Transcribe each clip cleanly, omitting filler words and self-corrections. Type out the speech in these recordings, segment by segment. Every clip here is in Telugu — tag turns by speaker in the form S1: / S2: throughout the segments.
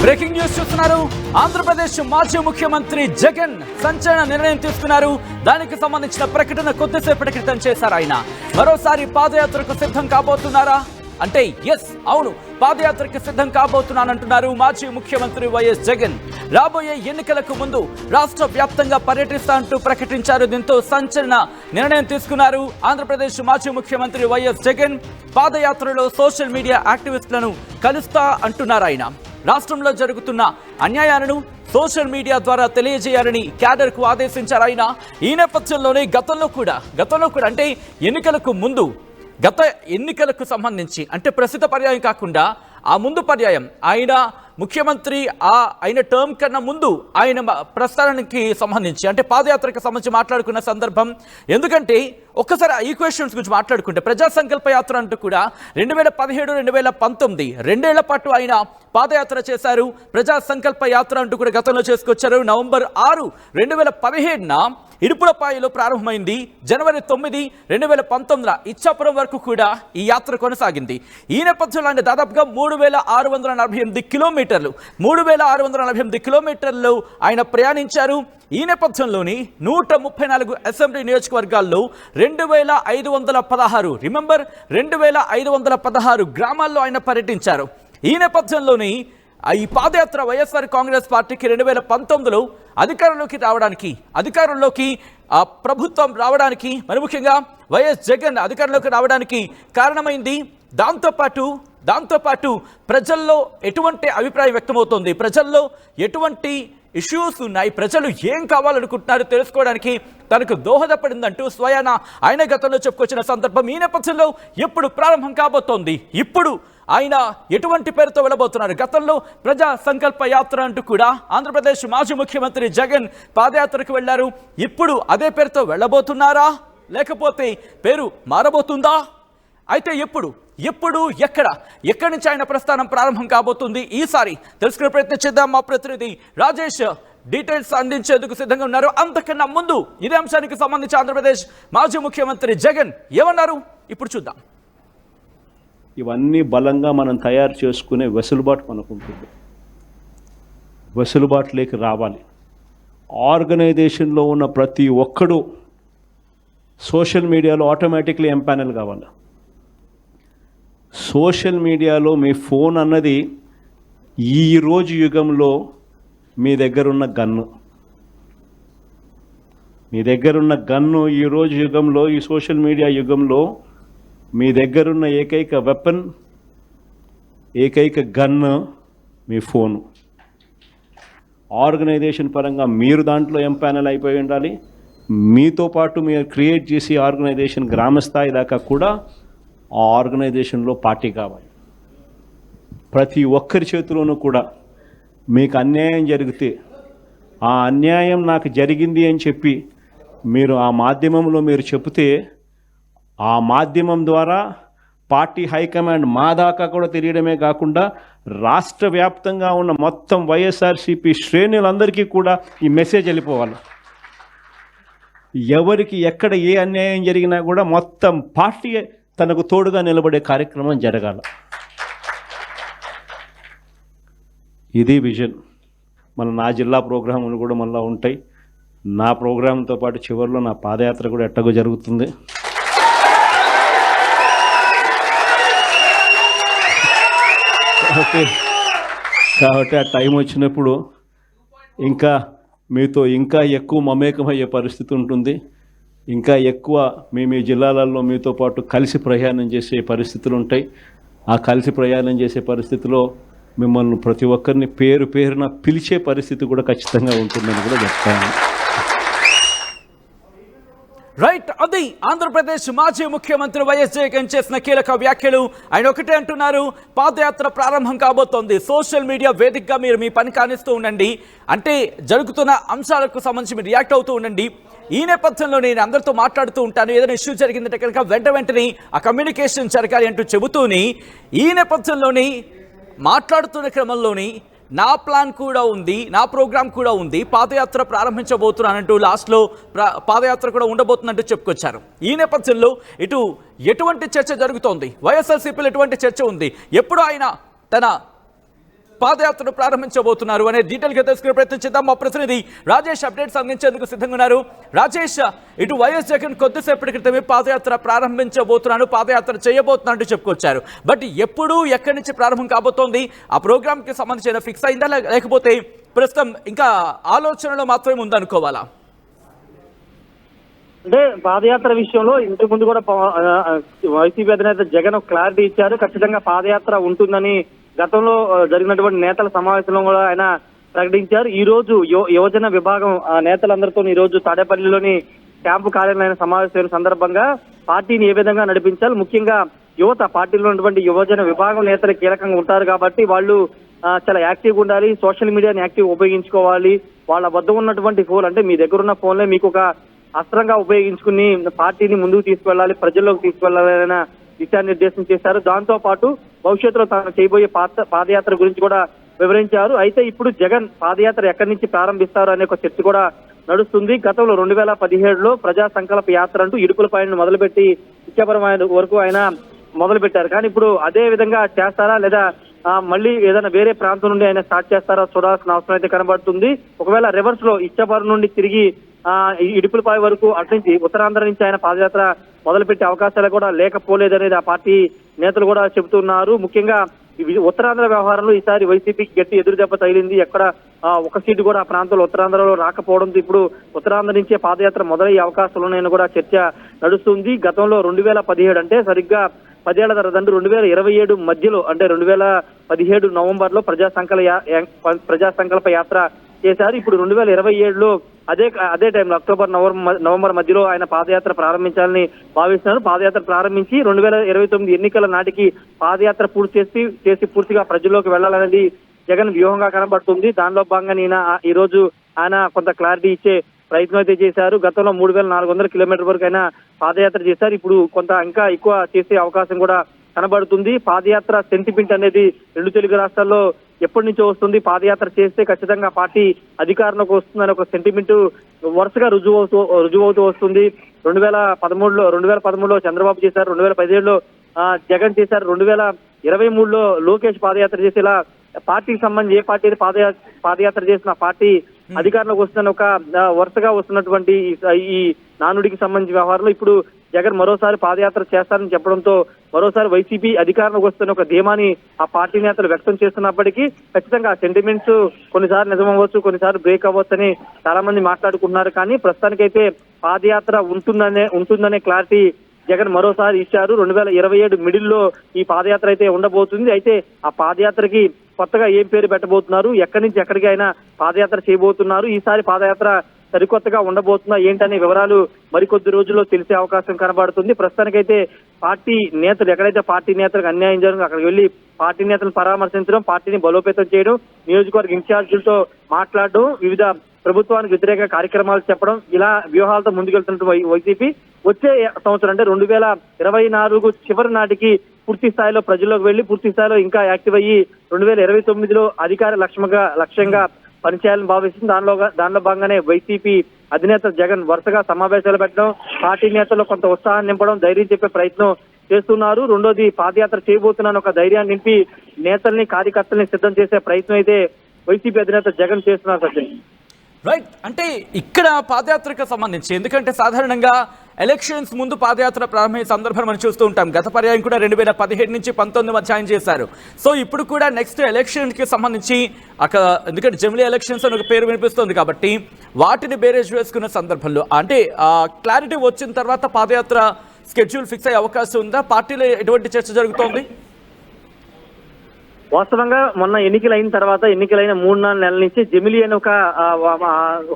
S1: బ్రేకింగ్ న్యూస్ చూస్తున్నారు. ఆంధ్రప్రదేశ్ మాజీ ముఖ్యమంత్రి జగన్ సంచలన నిర్ణయం తీసుకున్నారు. దానికి సంబంధించిన ప్రకటన కొద్దిసేపటి క్రితం చేశారు. ఆయన మరోసారి పాదయాత్రకు సిద్ధం కాబోతున్నారా అంటే ఎస్, అవును, పాదయాత్రకు సిద్ధం కాబోతున్నానంటున్నారు మాజీ ముఖ్యమంత్రి వైఎస్ జగన్. రాబోయే ఎన్నికలకు ముందు రాష్ట్ర వ్యాప్తంగా పర్యటిస్తా అంటూ ప్రకటించారు. దీంతో సంచలన నిర్ణయం తీసుకున్నారు ఆంధ్రప్రదేశ్ మాజీ ముఖ్యమంత్రి వైఎస్ జగన్. పాదయాత్రలో సోషల్ మీడియా యాక్టివిస్టులను కలుస్తా అంటున్నారు. ఆయన రాష్ట్రంలో జరుగుతున్న అన్యాయాలను సోషల్ మీడియా ద్వారా తెలియజేయాలని క్యాడర్ కు ఆదేశించారు. ఆయన ఈ నేపథ్యంలోనే గతంలో కూడా అంటే ఎన్నికలకు ముందు, గత ఎన్నికలకు సంబంధించి అంటే ప్రస్తుత పర్యాయం కాకుండా ఆ ముందు పర్యాయం ఆయన ముఖ్యమంత్రి అయిన టర్మ్ కన్నా ముందు ఆయన ప్రస్థానానికి సంబంధించి అంటే పాదయాత్రకు సంబంధించి మాట్లాడుకున్న సందర్భం. ఎందుకంటే ఒక్కసారి ఈ క్వశ్చన్స్ గురించి మాట్లాడుకుంటే ప్రజా సంకల్ప యాత్ర అంటూ కూడా 2017, 2019 2 పాటు ఆయన పాదయాత్ర చేశారు. ప్రజా సంకల్ప యాత్ర అంటూ కూడా గతంలో చేసుకొచ్చారు. నవంబర్ 6, 2017 ఇడుపులపాయలో ప్రారంభమైంది. జనవరి 9, 2019 ఇచ్చాపురం వరకు కూడా ఈ యాత్ర కొనసాగింది. ఈ నేపథ్యంలో ఆయన దాదాపుగా 3648 కిలోమీటర్లు ఆయన ప్రయాణించారు. ఈ నేపథ్యంలోని 134 అసెంబ్లీ నియోజకవర్గాల్లో 2516 రిమెంబర్ 2516 గ్రామాల్లో ఆయన పర్యటించారు. ఈ నేపథ్యంలోని ఈ పాదయాత్ర వైఎస్ఆర్ కాంగ్రెస్ పార్టీకి 2019లో అధికారంలోకి ప్రభుత్వం రావడానికి, మరి ముఖ్యంగా వైఎస్ జగన్ అధికారంలోకి రావడానికి కారణమైంది. దాంతోపాటు ప్రజల్లో ఎటువంటి అభిప్రాయం వ్యక్తమవుతోంది, ప్రజల్లో ఎటువంటి ఇష్యూస్ ఉన్నాయి, ప్రజలు ఏం కావాలనుకుంటున్నారు తెలుసుకోవడానికి తనకు దోహదపడిందంటూ స్వయాన ఆయన గతంలో చెప్పుకొచ్చిన సందర్భం. ఈ నేపథ్యంలో ఎప్పుడు ప్రారంభం కాబోతోంది, ఇప్పుడు ఆయన ఎటువంటి పేరుతో వెళ్ళబోతున్నారు? గతంలో ప్రజా సంకల్ప యాత్ర అంటూ కూడా ఆంధ్రప్రదేశ్ మాజీ ముఖ్యమంత్రి జగన్ పాదయాత్రకు వెళ్లారు. ఇప్పుడు అదే పేరుతో వెళ్ళబోతున్నారా, లేకపోతే పేరు మారబోతుందా? అయితే ఎప్పుడు ఎక్కడి నుంచి ఆయన ప్రస్థానం ప్రారంభం కాబోతుంది ఈసారి తెలుసుకునే ప్రయత్నం చేద్దాం. మా ప్రతినిధి రాజేష్ డీటెయిల్స్ అందించేందుకు సిద్ధంగా ఉన్నారు. అంతకన్నా ముందు ఇదే అంశానికి సంబంధించి ఆంధ్రప్రదేశ్ మాజీ ముఖ్యమంత్రి జగన్ ఏమన్నారు ఇప్పుడు చూద్దాం.
S2: ఇవన్నీ బలంగా మనం తయారు చేసుకునే వెసులుబాటు మనకు ఉంటుంది. వెసులుబాటులోకి రావాలి. ఆర్గనైజేషన్లో ఉన్న ప్రతి ఒక్కడు సోషల్ మీడియాలో ఆటోమేటిక్లీ ఎంపానల్ కావాలి. సోషల్ మీడియాలో మీ ఫోన్ అన్నది ఈరోజు యుగంలో మీ దగ్గరున్న గన్ను ఈరోజు యుగంలో, ఈ సోషల్ మీడియా యుగంలో మీ దగ్గరున్న ఏకైక వెపన్, ఏకైక గన్ను మీ ఫోను. ఆర్గనైజేషన్ పరంగా మీరు దాంట్లో ఎంపానల్ అయిపోయి ఉండాలి. మీతో పాటు మీరు క్రియేట్ చేసి ఆర్గనైజేషన్ గ్రామస్థాయి దాకా కూడా ఆ ఆర్గనైజేషన్లో పార్టీ కావాలి. ప్రతి ఒక్కరి చేతిలోనూ కూడా మీకు అన్యాయం జరిగితే ఆ అన్యాయం నాకు జరిగింది అని చెప్పి మీరు ఆ మాధ్యమంలో మీరు చెబితే ఆ మాధ్యమం ద్వారా పార్టీ హైకమాండ్ మా దాకా కూడా తెలియడమే కాకుండా రాష్ట్ర వ్యాప్తంగా ఉన్న మొత్తం వైఎస్ఆర్సీపీ శ్రేణులందరికీ కూడా ఈ మెసేజ్ వెళ్ళిపోవాలి. ఎవరికి ఎక్కడ ఏ అన్యాయం జరిగినా కూడా మొత్తం పార్టీ తనకు తోడుగా నిలబడే కార్యక్రమం జరగాలి. ఇది విజన్. నా జిల్లా ప్రోగ్రాములు కూడా మళ్ళీ ఉంటాయి. నా ప్రోగ్రాంతో పాటు చివరిలో నా పాదయాత్ర కూడా ఎట్టగో జరుగుతుంది. కాబట్టి ఆ టైం వచ్చినప్పుడు ఇంకా మీతో ఇంకా ఎక్కువ మమేకమయ్యే పరిస్థితి ఉంటుంది. ఇంకా ఎక్కువ మీ జిల్లాలలో మీతో పాటు కలిసి ప్రయాణం చేసే పరిస్థితులు ఉంటాయి. ఆ కలిసి ప్రయాణం చేసే పరిస్థితిలో మిమ్మల్ని ప్రతి ఒక్కరిని పేరున పిలిచే పరిస్థితి కూడా ఖచ్చితంగా ఉంటుందని కూడా చెప్తాను.
S1: రైట్, అది ఆంధ్రప్రదేశ్ మాజీ ముఖ్యమంత్రి వైఎస్ జగన్ చేసిన కీలక వ్యాఖ్యలు. ఆయన ఒకటే అంటున్నారు, పాదయాత్ర ప్రారంభం కాబోతోంది, సోషల్ మీడియా వేదికగా మీరు మీ పని కానిస్తూ ఉండండి, అంటే జరుగుతున్న అంశాలకు సంబంధించి మీరు రియాక్ట్ అవుతూ ఉండండి. ఈ నేపథ్యంలో నేను అందరితో మాట్లాడుతూ ఉంటాను, ఏదైనా ఇష్యూ జరిగిందంటే కనుక వెంటనే ఆ కమ్యూనికేషన్ జరగాలి అంటూ చెబుతూని ఈ నేపథ్యంలోని మాట్లాడుతున్న క్రమంలోని నా ప్లాన్ కూడా ఉంది, నా ప్రోగ్రామ్ కూడా ఉంది, పాదయాత్ర ప్రారంభించబోతున్నానంటూ లాస్ట్లో పాదయాత్ర కూడా ఉండబోతున్నట్టు చెప్పుకొచ్చారు. ఈ నేపథ్యంలో ఇటు ఎటువంటి చర్చ జరుగుతోంది, వైఎస్ఆర్సీపీలో ఎటువంటి చర్చ ఉంది, ఎప్పుడు ఆయన తన పాదయాత్రను ప్రారంభించబోతున్నారు అనే డీటెయిల్గా తెలుసుకునే ప్రయత్నం చేద్దాం. మా ప్రతినిధి రాజేష్ అప్డేట్స్ అందించేందుకు సిద్ధంగా ఉన్నారు. రాజేష్, ఇటు వైఎస్ జగన్ కొద్దిసేపటి క్రితమే పాదయాత్ర ప్రారంభించబోతున్నాను, పాదయాత్ర చేయబోతున్నట్టు చెప్పుకొచ్చారు. బట్ ఎప్పుడు ఎక్కడి నుంచి ప్రారంభం కాబోతోంది, ఆ ప్రోగ్రామ్కి సంబంధించిన ఫిక్స్ అయిందా లేకపోతే ప్రస్తుతం ఇంకా ఆలోచనలో మాత్రమే ఉందనుకోవాలా?
S3: అంటే పాదయాత్ర విషయంలో ఇంతకు ముందు కూడా వైసీపీ అధినేత జగన్ క్లారిటీ ఇచ్చారు. ఖచ్చితంగా పాదయాత్ర ఉంటుందని గతంలో జరిగినటువంటి నేతల సమావేశంలో కూడా ఆయన ప్రకటించారు. ఈ రోజు యువజన విభాగం నేతలందరితో ఈ రోజు తాడేపల్లిలోని క్యాంపు కార్యాలయం సమావేశమైన సందర్భంగా పార్టీని ఏ విధంగా నడిపించాలి, ముఖ్యంగా యువత పార్టీలో ఉన్నటువంటి యువజన విభాగం నేతలు కీలకంగా ఉంటారు కాబట్టి వాళ్ళు చాలా యాక్టివ్గా ఉండాలి, సోషల్ మీడియాని యాక్టివ్ ఉపయోగించుకోవాలి, వాళ్ళ వద్ద ఉన్నటువంటి ఫోన్ అంటే మీ దగ్గర ఉన్న ఫోన్లే మీకు ఒక అస్త్రంగా ఉపయోగించుకుని పార్టీని ముందుకు తీసుకువెళ్ళాలి, ప్రజల్లోకి తీసుకువెళ్ళాలనే దిశానిర్దేశం చేశారు. దాంతో పాటు భవిష్యత్తులో తాను చేయబోయే పాదయాత్ర గురించి కూడా వివరించారు. అయితే ఇప్పుడు జగన్ పాదయాత్ర ఎక్కడి నుంచి ప్రారంభిస్తారు అనే ఒక చర్చ కూడా నడుస్తుంది. గతంలో 2017లో ప్రజా సంకల్ప యాత్ర అంటూ ఇడుపులపైన మొదలుపెట్టి ఇచ్చాపురం వరకు ఆయన మొదలు పెట్టారు. కానీ ఇప్పుడు అదే విధంగా చేస్తారా లేదా మళ్ళీ ఏదైనా వేరే ప్రాంతం నుండి ఆయన స్టార్ట్ చేస్తారా చూడాల్సిన అవసరం అయితే కనబడుతుంది. ఒకవేళ రివర్స్ లో ఇచ్చాపురం నుండి తిరిగి ఇడుపులపాయ వరకు అటు నుంచి ఉత్తరాంధ్ర నుంచి ఆయన పాదయాత్ర మొదలుపెట్టే అవకాశాలు కూడా లేకపోలేదనేది ఆ పార్టీ నేతలు కూడా చెబుతున్నారు. ముఖ్యంగా ఉత్తరాంధ్ర వ్యవహారంలో ఈసారి వైసీపీకి గట్టి ఎదురు దెబ్బ తగిలింది. ఎక్కడ ఒక సీటు కూడా ఆ ప్రాంతంలో ఉత్తరాంధ్రలో రాకపోవడంతో ఇప్పుడు ఉత్తరాంధ్ర నుంచే పాదయాత్ర మొదలయ్యే అవకాశాలు ఉన్నాయని కూడా చర్చ నడుస్తుంది. గతంలో 2017 అంటే సరిగ్గా 10 ఏళ్ల తర్వాత 2027 మధ్యలో అంటే 2017 నవంబర్లో ప్రజా సంకల్ప యాత్ర చేశారు. ఇప్పుడు 2027లో అదే టైంలో అక్టోబర్ నవంబర్ మధ్యలో ఆయన పాదయాత్ర ప్రారంభించాలని భావిస్తున్నారు. పాదయాత్ర ప్రారంభించి 2029 ఎన్నికల నాటికి పాదయాత్ర చేసి పూర్తిగా ప్రజల్లోకి వెళ్లాలనేది జగన్ వ్యూహంగా కనబడుతుంది. దానిలో భాగంగా ఈ రోజు ఆయన కొంత క్లారిటీ ఇచ్చే ప్రయత్నం అయితే చేశారు. గతంలో 3400 కిలోమీటర్ వరకు ఆయన పాదయాత్ర చేశారు. ఇప్పుడు కొంత ఇంకా ఎక్కువ చేసే అవకాశం కూడా కనబడుతుంది. పాదయాత్ర సెంటిమెంట్ అనేది 2 తెలుగు రాష్ట్రాల్లో ఎప్పటి నుంచో వస్తుంది. పాదయాత్ర చేస్తే ఖచ్చితంగా పార్టీ అధికారంలోకి వస్తుందని ఒక సెంటిమెంట్ వరుసగా రుజువవుతూ వస్తుంది. 2013లో చంద్రబాబు చేశారు, 2017లో జగన్ చేశారు, 2023లో లోకేష్ పాదయాత్ర చేసేలా పార్టీకి సంబంధించి ఏ పార్టీ పాదయాత్ర చేసిన పార్టీ అధికారంలోకి వస్తున్న ఒక వరుసగా వస్తున్నటువంటి ఈ నానుడికి సంబంధించిన వ్యవహారంలో ఇప్పుడు జగన్ మరోసారి పాదయాత్ర చేస్తారని చెప్పడంతో మరోసారి వైసీపీ అధికారంలోకి వస్తున్న ఒక ధీమాని ఆ పార్టీ నేతలు వ్యక్తం చేస్తున్నప్పటికీ ఖచ్చితంగా ఆ సెంటిమెంట్స్ కొన్నిసార్లు నిజమవ్వచ్చు, కొన్నిసార్లు బ్రేక్ అవ్వచ్చని చాలా మంది మాట్లాడుకుంటున్నారు. కానీ ప్రస్తుతానికైతే పాదయాత్ర ఉంటుందనే క్లారిటీ జగన్ మరోసారి ఇచ్చారు. 2027 మిడిల్లో ఈ పాదయాత్ర అయితే ఉండబోతుంది. అయితే ఆ పాదయాత్రకి కొత్తగా ఏం పేరు పెట్టబోతున్నారు, ఎక్కడి నుంచి ఎక్కడికి అయినా పాదయాత్ర చేయబోతున్నారు, ఈసారి పాదయాత్ర సరికొత్తగా ఉండబోతుందా ఏంటనే వివరాలు మరికొద్ది రోజుల్లో తెలిసే అవకాశం కనబడుతుంది. ప్రస్తుతానికైతే పార్టీ నేతలు ఎక్కడైతే పార్టీ నేతలకు అన్యాయం జరుగుతుందో అక్కడికి వెళ్లి పార్టీ నేతలను పరామర్శించడం, పార్టీని బలోపేతం చేయడం, నియోజకవర్గ ఇన్ఛార్జీలతో మాట్లాడడం, వివిధ ప్రభుత్వానికి వ్యతిరేక కార్యక్రమాలు చెప్పడం, ఇలా వ్యూహాలతో ముందుకెళ్తున్నటువంటి వైసీపీ వచ్చే సంవత్సరం అంటే 2024 చివరి నాటికి పూర్తి స్థాయిలో ప్రజల్లోకి వెళ్లి పూర్తి స్థాయిలో ఇంకా యాక్టివ్ అయ్యి 2029లో అధికార లక్ష్యంగా పనిచేయాలని భావిస్తుంది. దానిలో భాగంగానే వైసీపీ అధినేత జగన్ వరుసగా సమావేశాలు పెట్టడం, పార్టీ నేతల్లో కొంత ఉత్సాహాన్ని నింపడం, ధైర్యం చెప్పే ప్రయత్నం చేస్తున్నారు. రెండోది పాదయాత్ర చేయబోతున్నాను ఒక ధైర్యాన్ని నింపి నేతల్ని కార్యకర్తల్ని సిద్ధం చేసే ప్రయత్నం అయితే వైసీపీ అధినేత జగన్ చేస్తున్నారు. సత్యం
S1: రైట్, అంటే ఇక్కడ పాదయాత్రకు సంబంధించి ఎందుకంటే సాధారణంగా ఎలక్షన్స్ ముందు పాదయాత్ర ప్రారంభమైన సందర్భం మనం చూస్తూ ఉంటాం. గత పర్యాయం కూడా 2017 నుంచి 19 మధ్య ఆయన చేశారు. సో ఇప్పుడు కూడా నెక్స్ట్ ఎలక్షన్కి సంబంధించి అక్కడ ఎందుకంటే జమిలీ ఎలక్షన్స్ అని ఒక పేరు వినిపిస్తుంది కాబట్టి వాటిని బేరేజ్ వేసుకున్న సందర్భంలో అంటే క్లారిటీ వచ్చిన తర్వాత పాదయాత్ర స్కెడ్యూల్ ఫిక్స్ అయ్యే అవకాశం ఉందా? పార్టీలో ఎటువంటి చర్చ జరుగుతోంది?
S3: వాస్తవంగా మొన్న ఎన్నికలైన 3-4 నెలల నుంచి జమిలీ అని ఒక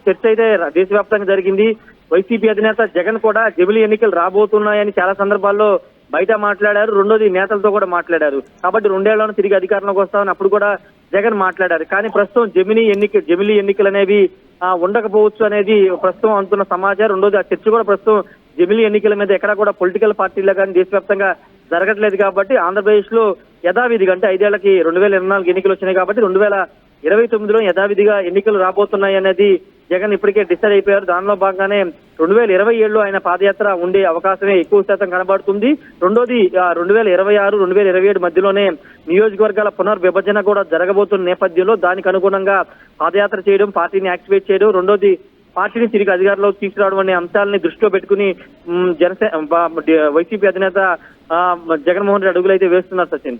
S3: చర్చ అయితే దేశవ్యాప్తంగా జరిగింది. వైసీపీ అధినేత జగన్ కూడా జమిలీ ఎన్నికలు రాబోతున్నాయని చాలా సందర్భాల్లో బయట మాట్లాడారు. రెండోది నేతలతో కూడా మాట్లాడారు. కాబట్టి 2 ఏళ్లను తిరిగి అధికారంలోకి వస్తామని అప్పుడు కూడా జగన్ మాట్లాడారు. కానీ ప్రస్తుతం జమిలీ ఎన్నికలు అనేవి ఉండకపోవచ్చు అనేది ప్రస్తుతం అందుతున్న సమాచారం. రెండోది ఆ చర్చ కూడా ప్రస్తుతం జమిలీ ఎన్నికల మీద ఎక్కడా కూడా పొలిటికల్ పార్టీలో కానీ దేశవ్యాప్తంగా జరగట్లేదు. కాబట్టి ఆంధ్రప్రదేశ్ లో యథావిధిగా అంటే 5 ఏళ్లకి 2024 ఎన్నికలు వచ్చినాయి కాబట్టి 2029లో యథావిధిగా ఎన్నికలు రాబోతున్నాయి అనేది జగన్ ఇప్పటికే డిసైడ్ అయిపోయారు. దానిలో భాగంగానే 2027లో ఆయన పాదయాత్ర ఉండే అవకాశమే ఎక్కువ శాతం కనబడుతుంది. రెండోది 2026, 2027 మధ్యలోనే నియోజకవర్గాల పునర్విభజన కూడా జరగబోతున్న నేపథ్యంలో దానికి అనుగుణంగా పాదయాత్ర చేయడం, పార్టీని యాక్టివేట్ చేయడం, రెండోది పార్టీని తిరిగి అధికారంలోకి తీసుకురావడం అనే అంశాలని దృష్టిలో పెట్టుకుని వైసీపీ అధినేత జగన్మోహన్ రెడ్డి అడుగులైతే వేస్తున్నారు. సచిన్.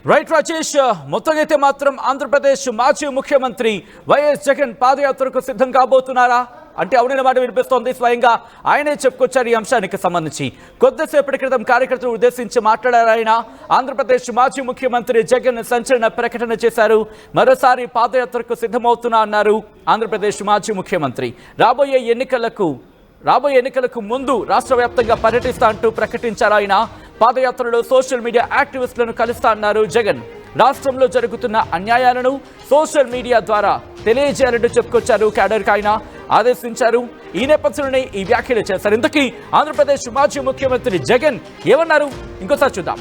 S1: రైట్ రాజేష్, మొత్తంగా అయితే మాత్రం ఆంధ్రప్రదేశ్ మాజీ ముఖ్యమంత్రి వైఎస్ జగన్ పాదయాత్రకు సిద్ధం కాబోతున్నారా అంటే అవునైన మాట వినిపిస్తోంది. స్వయంగా ఆయనే చెప్పుకొచ్చారు ఈ అంశానికి సంబంధించి. కొద్దిసేపటి క్రితం కార్యకర్తలు ఉద్దేశించి మాట్లాడారు ఆయన. ఆంధ్రప్రదేశ్ మాజీ ముఖ్యమంత్రి జగన్ సంచలన ప్రకటన చేశారు. మరోసారి పాదయాత్రకు సిద్ధమవుతున్నా అన్నారు ఆంధ్రప్రదేశ్ మాజీ ముఖ్యమంత్రి. రాబోయే ఎన్నికలకు ముందు రాష్ట్ర వ్యాప్తంగా పర్యటిస్తా అంటూ ప్రకటించారు ఆయన. పాదయాత్రలో సోషల్ మీడియా యాక్టివిస్టులను కలుస్తా అన్నారు జగన్. రాష్ట్రంలో జరుగుతున్న అన్యాయాలను సోషల్ మీడియా ద్వారా తెలియజేయాలంటూ చెప్పుకొచ్చారు. క్యాడర్కి ఆయన ఆదేశించారు. ఈ నేపథ్యంలోనే ఈ వ్యాఖ్యలు చేశారు. ఇంతకీ ఆంధ్రప్రదేశ్ మాజీ ముఖ్యమంత్రి జగన్ ఏమన్నారు ఇంకోసారి చూద్దాం.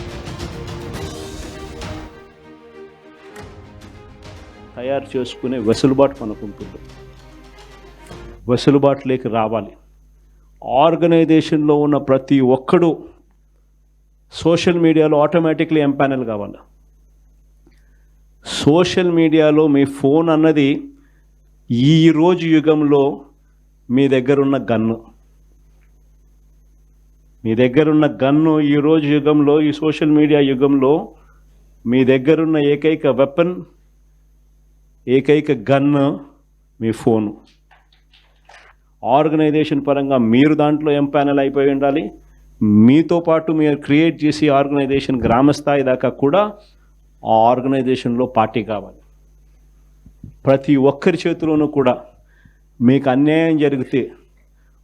S2: తయారు చేసుకునే వెసులుబాటు మనకుంటుంది. వెసులుబాటులోకి రావాలి. ఆర్గనైజేషన్లో ఉన్న ప్రతి ఒక్కడు సోషల్ మీడియాలో ఆటోమేటిక్లీ ఎంపానల్ కావాలి. సోషల్ మీడియాలో మీ ఫోన్ అన్నది ఈరోజు యుగంలో మీ దగ్గరున్న గన్ను ఈరోజు యుగంలో, ఈ సోషల్ మీడియా యుగంలో మీ దగ్గరున్న ఏకైక వెపన్, ఏకైక గన్ను మీ ఫోను. ఆర్గనైజేషన్ పరంగా మీరు దాంట్లో ఎంపానల్ అయిపోయి ఉండాలి. మీతో పాటు మీరు క్రియేట్ చేసి ఆర్గనైజేషన్ గ్రామస్థాయి దాకా కూడా ఆ ఆర్గనైజేషన్లో పార్టీ కావాలి. ప్రతి ఒక్కరి చేతిలోనూ కూడా మీకు అన్యాయం జరిగితే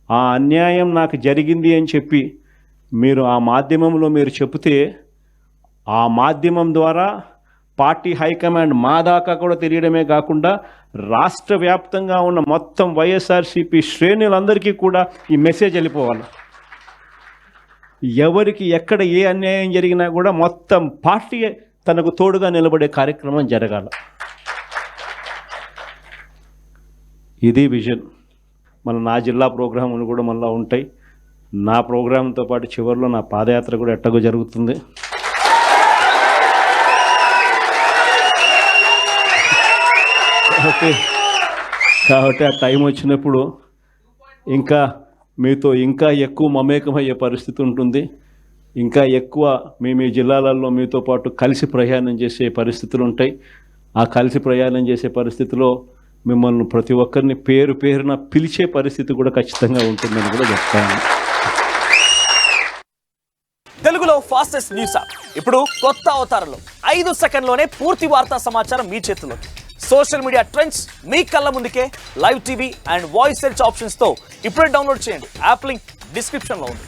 S2: ఆ అన్యాయం నాకు జరిగింది అని చెప్పి మీరు ఆ మాధ్యమంలో మీరు చెబితే ఆ మాధ్యమం ద్వారా పార్టీ హైకమాండ్ మా దాకా కూడా తెలియడమే కాకుండా రాష్ట్ర వ్యాప్తంగా ఉన్న మొత్తం వైఎస్ఆర్సీపీ శ్రేణులందరికీ కూడా ఈ మెసేజ్ వెళ్ళిపోవాలి. ఎవరికి ఎక్కడ ఏ అన్యాయం జరిగినా కూడా మొత్తం పార్టీ తనకు తోడుగా నిలబడే కార్యక్రమం జరగాలి. ఇది విజన్. నా జిల్లా ప్రోగ్రాములు కూడా మళ్ళీ ఉంటాయి. నా ప్రోగ్రాంతో పాటు చివరిలో నా పాదయాత్ర కూడా ఎట్టగో జరుగుతుంది. కాబట్టి ఆ టైం వచ్చినప్పుడు ఇంకా మీతో ఇంకా ఎక్కువ మమేకమయ్యే పరిస్థితి ఉంటుంది. ఇంకా ఎక్కువ మీ జిల్లాలలో మీతో పాటు కలిసి ప్రయాణం చేసే పరిస్థితులు ఉంటాయి. ఆ కలిసి ప్రయాణం చేసే పరిస్థితిలో మిమ్మల్ని ప్రతి ఒక్కరిని పేరున పిలిచే పరిస్థితి కూడా ఖచ్చితంగా ఉంటుందని కూడా చెప్తాను.
S4: తెలుగులో ఫాస్టెస్ట్ న్యూస్ యాప్ ఇప్పుడు కొత్త అవతారంలో 5 సెకండ్లోనే పూర్తి వార్తా సమాచారం మీ చేతుల్లో. సోషల్ మీడియా ట్రెండ్స్ మీ కళ్ళ ముందుకే live TV and voice search options తో ఇప్పుడే డౌన్లోడ్ చేయండి. యాప్ లింక్ డిస్క్రిప్షన్ లో ఉంది.